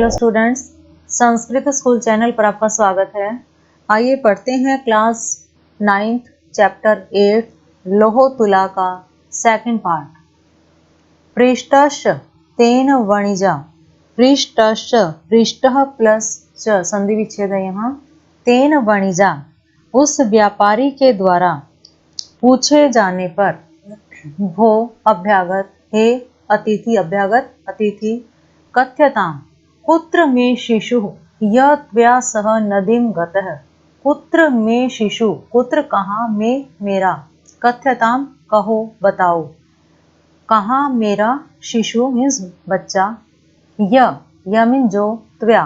Dear students, Sanskrit school channel पर आपका स्वागत है। आइए पढ़ते हैं क्लास 9th चैप्टर 8 लोह तुला का सेकंड पार्ट। पृष्ठश्च तेन वणिजा, पृष्ठश्च पृष्ठः प्लस च संधि विच्छेद है यहाँ, तेन वणिजा उस व्यापारी के द्वारा पूछे जाने पर, भो अभ्यागत हे अतिथि, अभ्यागत अतिथि, कथ्यताम कुत्र मे शिशु यत्व्या सह नदीम गतः, कुत्र मे शिशु, कुत्र कहाँ, में मेरा, कथ्यताम कहो बताओ, कहाँ मेरा, शिशु मीन्स बच्चा, य मीन जो, त्व्या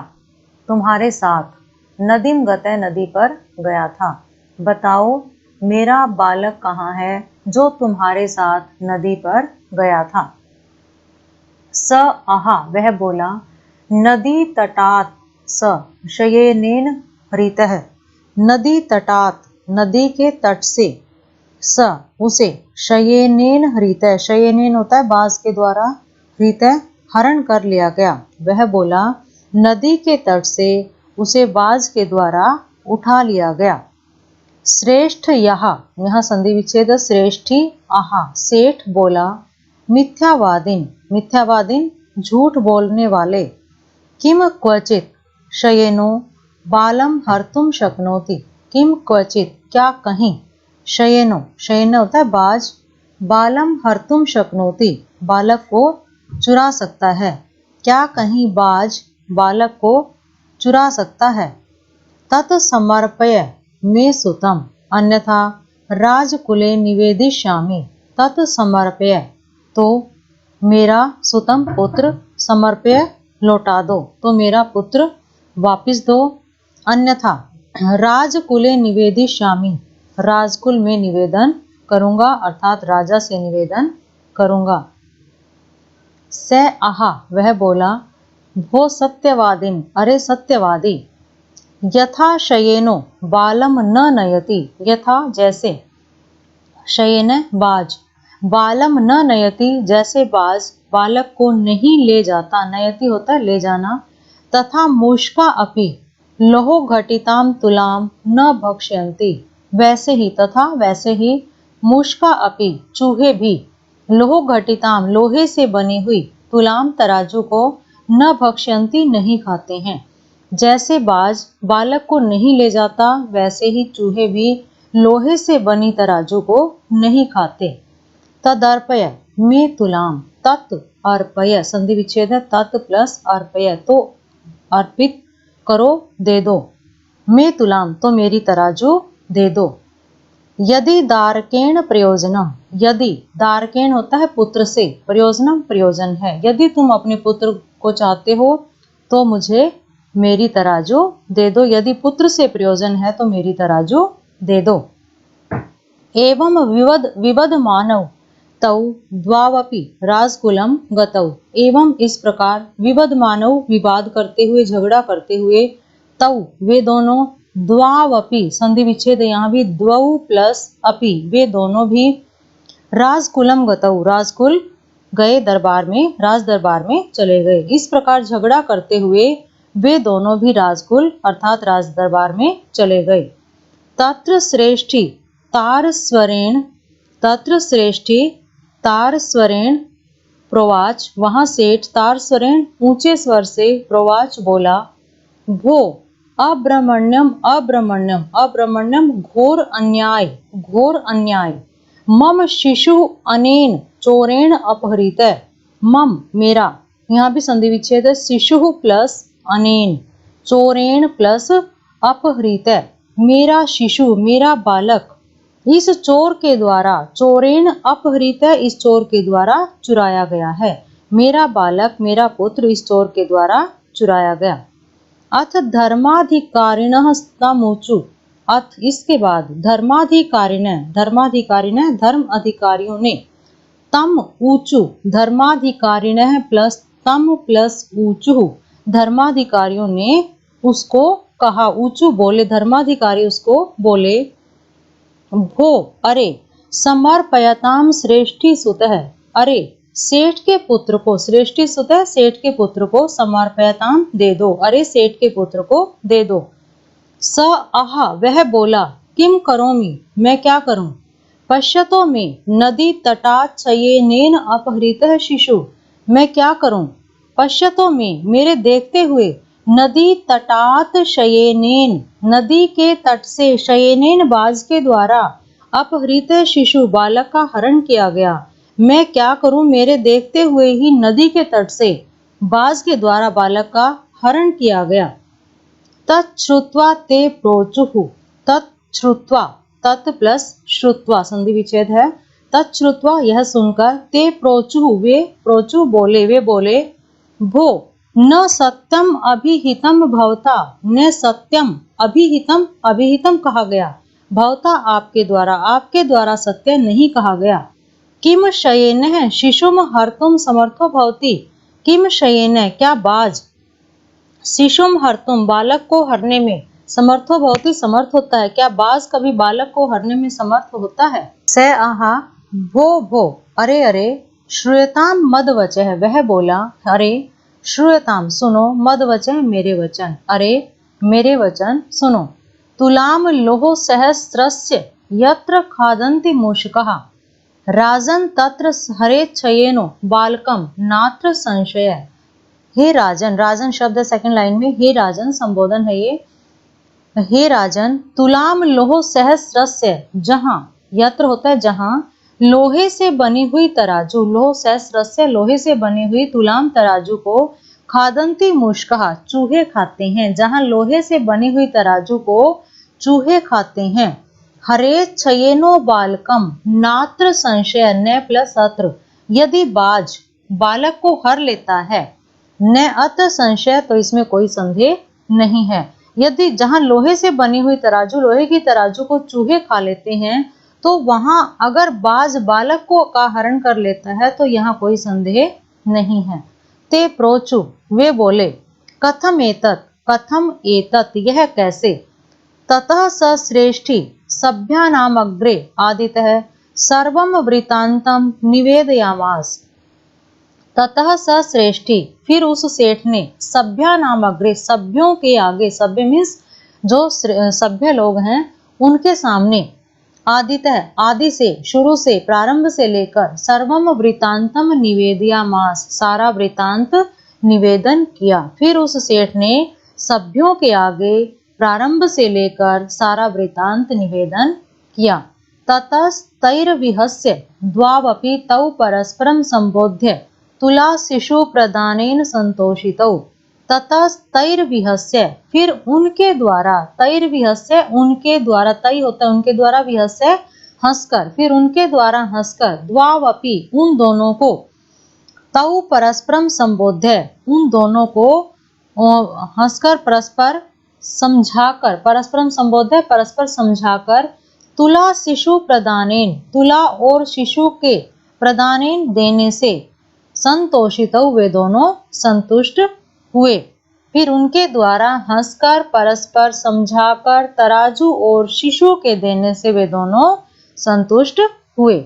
तुम्हारे साथ, नदीम गतः नदी पर गया था, बताओ मेरा बालक कहाँ है जो तुम्हारे साथ नदी पर गया था। स आहा वह बोला, नदी तटात स शयनेन हृतः, नदी तटात नदी के तट से, स उसे, शयनेन हृतः, शयनेन होता है बाज के द्वारा, हृतः हरण कर लिया गया, वह बोला नदी के तट से उसे बाज के द्वारा उठा लिया गया। श्रेष्ठ यहाँ संधि विच्छेद, श्रेष्ठी आहा सेठ बोला, मिथ्यावादिन, मिथ्यावादिन झूठ बोलने वाले, किम क्वचित शयेनो बालम हर्तुम शक्नोति, किम क्वचित क्या कहीं, शयेनो शयन होता है बाज, बालम हर्तुम शक्नोति बालक को चुरा सकता है, क्या कहीं बाज बालक को चुरा सकता है। तत् समर्पय मे सुतम अन्यथा राजकुले निवेदिष्यामि, तत् समर्पय तो मेरा, सुतम पुत्र, समर्पय लौटा दो तो मेरा पुत्र वापिस दो, अन्यथा राजकुले निवेदिष्यामि राजकुल में निवेदन करूंगा, अर्थात राजा से निवेदन करूंगा। स आहा वह बोला, भो सत्यवादिन अरे सत्यवादी, यथा शयेनो बालम न नयति, यथा जैसे, शयेन बाज, बालम न नयति जैसे बाज बालक को नहीं ले जाता, नयति होता है ले जाना, तथा मूषका अपि लोहो घटिताम तुलाम न भक्ष्यन्ति, वैसे ही तथा वैसे ही, मूषका अपि चूहे भी, लोहो घटिताम लोहे से बनी हुई, तुलाम तराजू को, न भक्ष्यन्ति नहीं खाते हैं। जैसे बाज बालक को नहीं ले जाता वैसे ही चूहे भी लोहे से बनी तराजू को नहीं खाते। तदर्पय में तुलाम, तत् अर्पय संधि विच्छेद है, तत् प्लस अर्पय तो अर्पित करो दे दो, में तुलाम तो मेरी तराजू दे दो। यदि दारकेण प्रयोजनम, यदि दारकेण होता है पुत्र से, प्रयोजनम प्रयोजन है, यदि तुम अपने पुत्र को चाहते हो तो मुझे मेरी तराजू दे दो, यदि पुत्र से प्रयोजन है तो मेरी तराजू दे दो। एवं विवद मानव तौ द्वावपि राजकुलम गतौ, एवं इस प्रकार विवद मानव विवाद करते हुए, झगड़ा करते हुए, तौ वे दोनों, द्वावपि संधि विच्छेद यहाँ भी, द्वौ प्लस अपि वे दोनों भी, राजकुलम गतौ राजकुल गए, दरबार में, राज दरबार में चले गए। इस प्रकार झगड़ा करते हुए वे दोनों भी राजकुल अर्थात राज दरबार में चले गए। तत्र श्रेष्ठी तारस्वरेण, तत्र श्रेष्ठी तारस्वरेण प्रोवाच, वहां सेठ तारस्वरेण ऊंचे स्वर से प्रोवाच बोला, भो अब्रह्मण्यम अब्रह्मण्यम, अब्रह्मण्यम घोर अन्याय, घोर अन्याय, मम शिशु अनेन चोरेण अपहृत, मम मेरा, यहाँ भी संधि विच्छेद है, शिशु प्लस अनेन, चोरेण प्लस अपहृत, मेरा शिशु मेरा बालक, इस चोर के द्वारा, चोरेण अपहृत इस चोर के द्वारा चुराया गया है, मेरा बालक मेरा पुत्र इस चोर के द्वारा चुराया गया। अथ धर्माधिकारिणः तमुचु, अथ इसके बाद, धर्माधिकारिणः, धर्माधिकारिणः धर्म अधिकारियों ने, तम ऊचु धर्माधिकारिणः प्लस तम प्लस ऊचु धर्माधिकारियों ने उसको कहा, ऊचु बोले, धर्माधिकारी उसको बोले, भो अरे समर्पयताम श्रेष्ठी सुतः, अरे सेठ के पुत्र को, श्रेष्ठी सुत है, सेठ के पुत्र को समर्पयताम दे दो, अरे सेठ के पुत्र को दे दो। स आहा वह बोला, किम करोमि मैं क्या करूं। पश्यतो में नदी तटात शयेनेन अपहृतः शिशु, मैं क्या करूं। पश्यतो में मेरे देखते हुए, नदी तटात शयेनेन नदी के तट से, शयेनेन बाज के द्वारा, अपहृत शिशु बालक का हरण किया गया। मैं क्या करूं, मेरे देखते हुए ही नदी के तट से बाज के द्वारा बालक का हरण किया गया। तच्छ्रुत्वा ते प्रोचुः, तच्छ्रुत्वा, तत् प्लस श्रुत्वा संधि विच्छेद है। तच्छ्रुत्वा यह सुनकर, ते प्रोचुः वे प्रोचु बोले, वे बोले, भो न सत्यम अभिहितम भवता, न सत्यम अभिहितम, अभिहितम कहा गया, भवता आपके द्वारा सत्य नहीं कहा गया। किम शयेनः शिशुम हर्तुम समर्थो भवति, किम शयेनः क्या बाज, शिशुम हर्तुम बालक को हरने में, समर्थो भवति समर्थ होता है, क्या बाज कभी बालक को हरने में समर्थ होता है। स आहा भो भो, अरे अरे, श्रूयताम मद वचः वह बोला, अरे श्रूयताम सुनो, मद वचः मेरे वचन, अरे मेरे वचन सुनो। तुलाम लोहो सहस्रस्य यत्र खादन्ति मूषकाः, राजन तत्र हरेच्छयेनो बालकम नात्र संशय। हे राजन, राजन शब्द सेकंड लाइन में, हे राजन संबोधन है ये। हे राजन, तुलाम लोहो सहस्रस्य, जहां, यत्र होता है जहां, लोहे से बनी हुई तराजू, लोह सहस्रस्य लोहे से बनी हुई तुलाम तराजू को, खादंती मूषकाः चूहे खाते हैं, जहां लोहे से बनी हुई तराजू को चूहे खाते हैं। हरे छयेनो बालकम नात्र संशय, न प्लस अत्र, यदि बाज बालक को हर लेता है, न अत्र संशय तो इसमें कोई संदेह नहीं है। यदि जहां लोहे से बनी हुई तराजू, लोहे की तराजू को चूहे खा लेते हैं, तो वहां अगर बाज बालक को का हरण कर लेता है तो यहाँ कोई संदेह नहीं है। ते प्रोचु वे बोले, कथम एतत्, कथम एतत् यह कैसे। ततः स श्रेष्ठी सभ्यानामग्रे आदितः सर्वम वृतांतम निवेदयामास। ततः स श्रेष्ठी फिर उस सेठ ने, सभ्यानामग्रे सभ्यों के आगे, सभ्य मीन्स जो सभ्य लोग हैं उनके सामने, आदितः आदि से, शुरू से, प्रारंभ से लेकर, सर्वम वृतांतम निवेदयामास सारा वृतांत निवेदन किया। फिर उस सेठ ने सभ्यों के आगे प्रारंभ से लेकर सारा वृतांत निवेदन किया। ततस्तैर्विहस्य द्वावपि तौ परस्परं संबोध्य तुला शिशु प्रदानेन संतोषितौ। ततस्तैर्विहस्य फिर उनके द्वारा, तैर्विहस्य उनके द्वारा, तै होता है उनके द्वारा, विहस्य हंसकर, फिर उनके द्वारा हंसकर, द्वावपि उन दोनों को, तौ परस्परम संबोध्य उन दोनों को हंसकर परस्पर समझाकर, परस्परम संबोध्य परस्पर समझाकर, तुला शिशु प्रदानेन तुला और शिशु के प्रदानेन देने से, संतोषित वे दोनों संतुष्ट हुए। फिर उनके द्वारा हंसकर परस्पर समझाकर तराजू और शिशु के देने से वे दोनों संतुष्ट हुए।